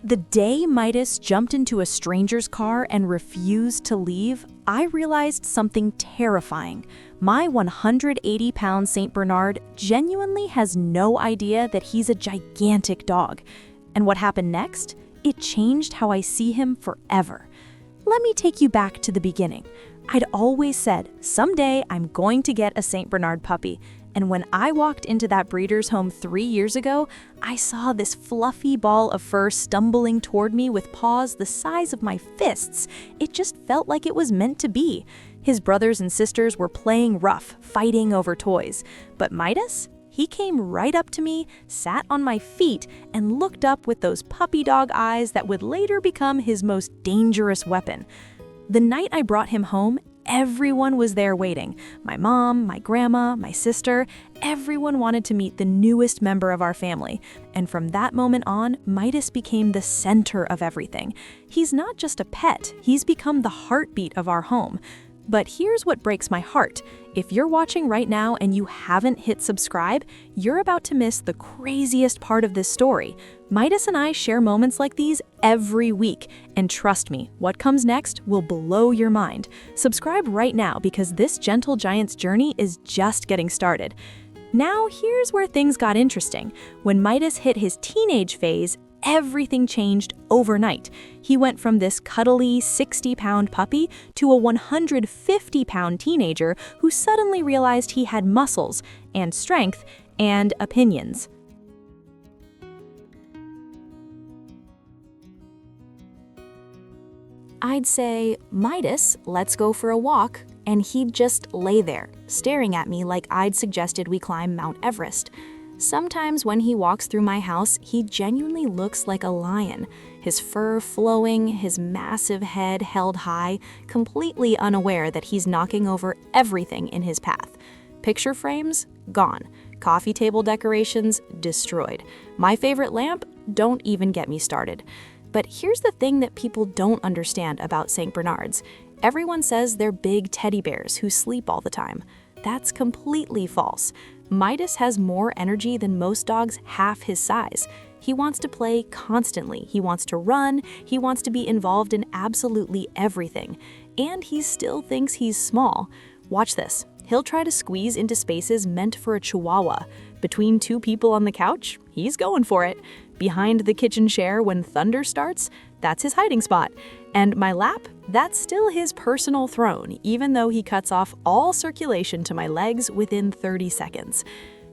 The day Midas jumped into a stranger's car and refused to leave, I realized something terrifying. My 180-pound Saint Bernard genuinely has no idea that he's a gigantic dog. And what happened next? It changed how I see him forever. Let me take you back to the beginning. I'd always said, someday I'm going to get a Saint Bernard puppy. And when I walked into that breeder's home 3 years ago, I saw this fluffy ball of fur stumbling toward me with paws the size of my fists. It just felt like it was meant to be. His brothers and sisters were playing rough, fighting over toys. But Midas? He came right up to me, sat on my feet, and looked up with those puppy dog eyes that would later become his most dangerous weapon. The night I brought him home, everyone was there waiting. My mom, my grandma, my sister, everyone wanted to meet the newest member of our family. And from that moment on, Midas became the center of everything. He's not just a pet, he's become the heartbeat of our home. But here's what breaks my heart. If you're watching right now and you haven't hit subscribe, you're about to miss the craziest part of this story. Midas and I share moments like these every week, and trust me, what comes next will blow your mind. Subscribe right now because this gentle giant's journey is just getting started. Now, here's where things got interesting. When Midas hit his teenage phase, everything changed overnight. He went from this cuddly 60-pound puppy to a 150-pound teenager who suddenly realized he had muscles and strength and opinions. I'd say, Midas, let's go for a walk, and he'd just lay there, staring at me like I'd suggested we climb Mount Everest. Sometimes when he walks through my house, he genuinely looks like a lion, his fur flowing, his massive head held high, completely unaware that he's knocking over everything in his path. Picture frames? Gone. Coffee table decorations? Destroyed. My favorite lamp? Don't even get me started. But here's the thing that people don't understand about Saint Bernards. Everyone says they're big teddy bears who sleep all the time. That's completely false. Midas has more energy than most dogs half his size. He wants to play constantly, he wants to run, he wants to be involved in absolutely everything. And he still thinks he's small. Watch this. He'll try to squeeze into spaces meant for a chihuahua. Between two people on the couch, he's going for it. Behind the kitchen chair when thunder starts, that's his hiding spot. And my lap, that's still his personal throne, even though he cuts off all circulation to my legs within 30 seconds.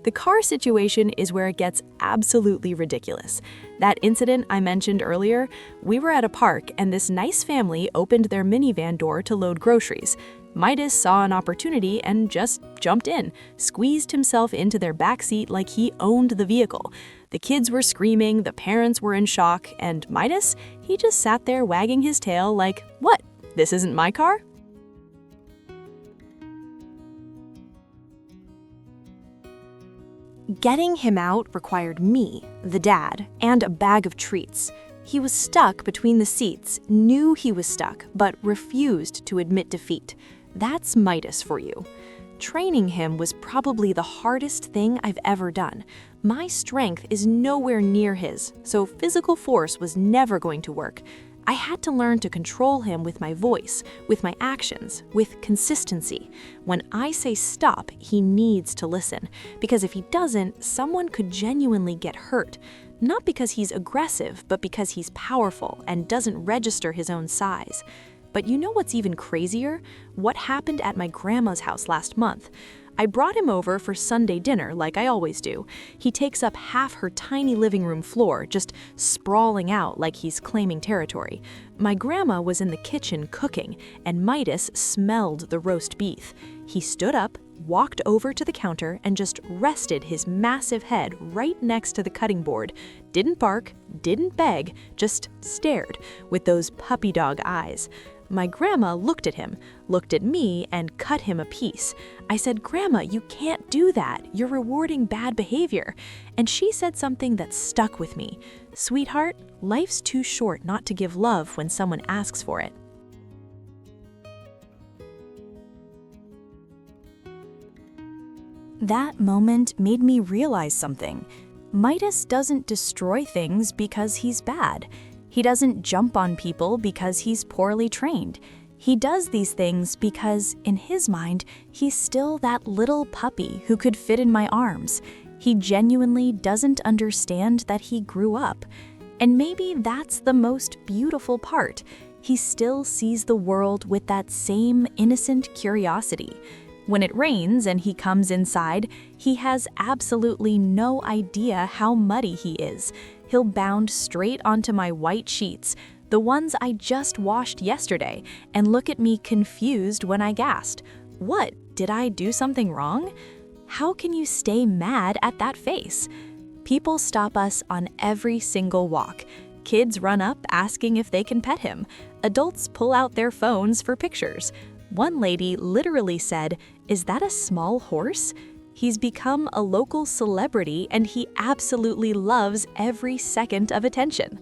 The car situation is where it gets absolutely ridiculous. That incident I mentioned earlier, we were at a park and this nice family opened their minivan door to load groceries. Midas saw an opportunity and just jumped in, squeezed himself into their backseat like he owned the vehicle. The kids were screaming, the parents were in shock, and Midas, he just sat there wagging his tail like, "What? This isn't my car?" Getting him out required me, the dad, and a bag of treats. He was stuck between the seats, knew he was stuck, but refused to admit defeat. That's Midas for you. Training him was probably the hardest thing I've ever done. My strength is nowhere near his, so physical force was never going to work. I had to learn to control him with my voice, with my actions, with consistency. When I say stop, he needs to listen, because if he doesn't, someone could genuinely get hurt. Not because he's aggressive, but because he's powerful and doesn't register his own size. But you know what's even crazier? What happened at my grandma's house last month? I brought him over for Sunday dinner like I always do. He takes up half her tiny living room floor, just sprawling out like he's claiming territory. My grandma was in the kitchen cooking, and Midas smelled the roast beef. He stood up, walked over to the counter, and just rested his massive head right next to the cutting board. Didn't bark, didn't beg, just stared with those puppy dog eyes. My grandma looked at him, looked at me, and cut him a piece. I said, "Grandma, you can't do that. You're rewarding bad behavior." And she said something that stuck with me. "Sweetheart, life's too short not to give love when someone asks for it." That moment made me realize something. Midas doesn't destroy things because he's bad. He doesn't jump on people because he's poorly trained. He does these things because, in his mind, he's still that little puppy who could fit in my arms. He genuinely doesn't understand that he grew up. And maybe that's the most beautiful part. He still sees the world with that same innocent curiosity. When it rains and he comes inside, he has absolutely no idea how muddy he is. He'll bound straight onto my white sheets, the ones I just washed yesterday, and look at me confused when I gasped. What? Did I do something wrong? How can you stay mad at that face? People stop us on every single walk. Kids run up asking if they can pet him. Adults pull out their phones for pictures. One lady literally said, "Is that a small horse?" He's become a local celebrity and he absolutely loves every second of attention.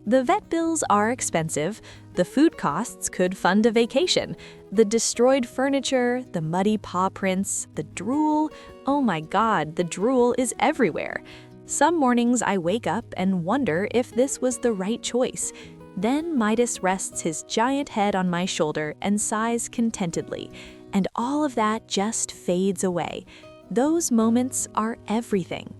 The vet bills are expensive, the food costs could fund a vacation, the destroyed furniture, the muddy paw prints, the drool, oh my god, the drool is everywhere. Some mornings I wake up and wonder if this was the right choice. Then Midas rests his giant head on my shoulder and sighs contentedly, and all of that just fades away. Those moments are everything.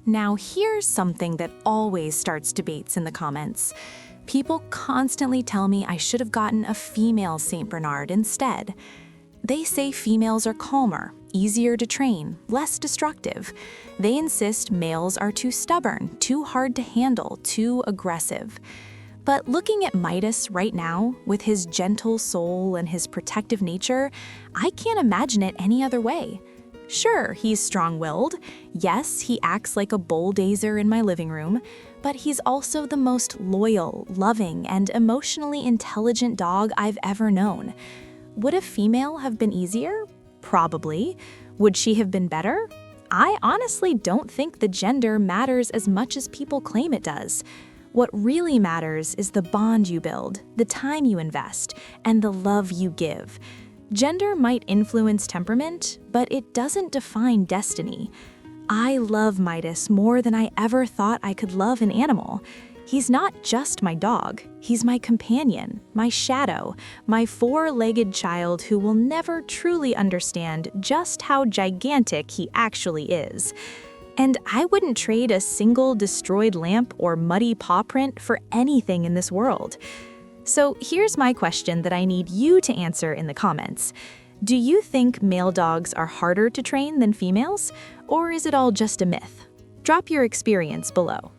Now here's something that always starts debates in the comments. People constantly tell me I should have gotten a female Saint Bernard instead. They say females are calmer, easier to train, less destructive. They insist males are too stubborn, too hard to handle, too aggressive. But looking at Midas right now, with his gentle soul and his protective nature, I can't imagine it any other way. Sure, he's strong-willed. Yes, he acts like a bulldozer in my living room, but he's also the most loyal, loving, and emotionally intelligent dog I've ever known. Would a female have been easier? Probably. Would she have been better? I honestly don't think the gender matters as much as people claim it does. What really matters is the bond you build, the time you invest, and the love you give. Gender might influence temperament, but it doesn't define destiny. I love Midas more than I ever thought I could love an animal. He's not just my dog, he's my companion, my shadow, my four-legged child who will never truly understand just how gigantic he actually is. And I wouldn't trade a single destroyed lamp or muddy paw print for anything in this world. So here's my question that I need you to answer in the comments. Do you think male dogs are harder to train than females? Or is it all just a myth? Drop your experience below.